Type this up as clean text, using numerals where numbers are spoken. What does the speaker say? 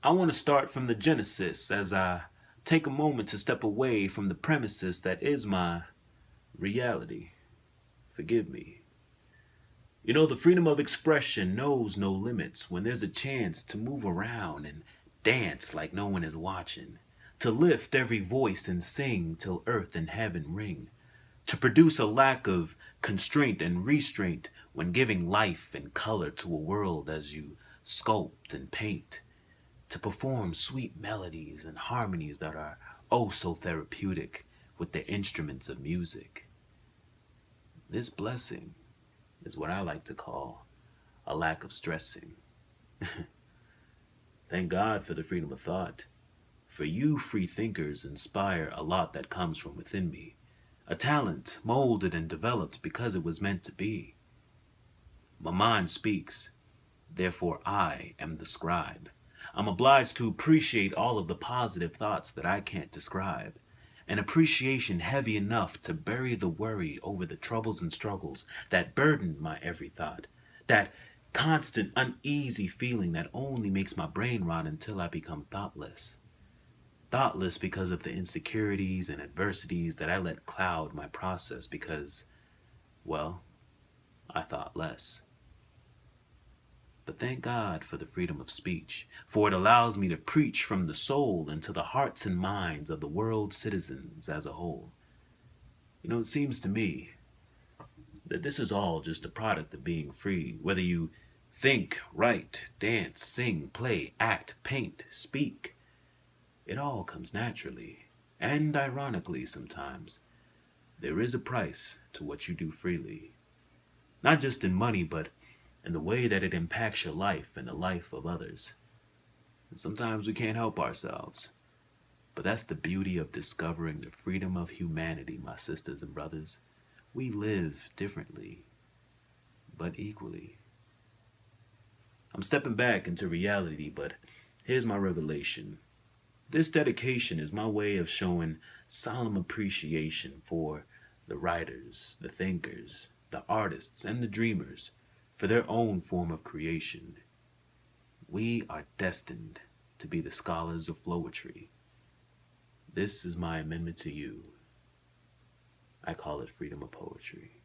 I want to start from the genesis as I take a moment to step away from the premises that is my reality. Forgive me. The freedom of expression knows no limits when there's a chance to move around and dance like no one is watching, to lift every voice and sing till earth and heaven ring, to produce a lack of constraint and restraint when giving life and color to a world as you sculpt and paint, to perform sweet melodies and harmonies that are oh so therapeutic with the instruments of music. This blessing is what I like to call a lack of stressing. Thank God for the freedom of thought. For you free thinkers inspire a lot that comes from within me. A talent molded and developed because it was meant to be. My mind speaks, therefore I am the scribe. I'm obliged to appreciate all of the positive thoughts that I can't describe. An appreciation heavy enough to bury the worry over the troubles and struggles that burden my every thought. That constant uneasy feeling that only makes my brain rot until I become thoughtless. Thoughtless because of the insecurities and adversities that I let cloud my process because, well, I thought less. But thank God for the freedom of speech, for it allows me to preach from the soul into the hearts and minds of the world's citizens as a whole. It seems to me that this is all just a product of being free, whether you think, write, dance, sing, play, act, paint, speak. It all comes naturally, and ironically sometimes. There is a price to what you do freely. Not just in money, but in the way that it impacts your life and the life of others. And sometimes we can't help ourselves. But that's the beauty of discovering the freedom of humanity, my sisters and brothers. We live differently, but equally. I'm stepping back into reality, but here's my revelation. This dedication is my way of showing solemn appreciation for the writers, the thinkers, the artists, and the dreamers for their own form of creation. We are destined to be the scholars of flowetry. This is my amendment to you. I call it freedom of poetry.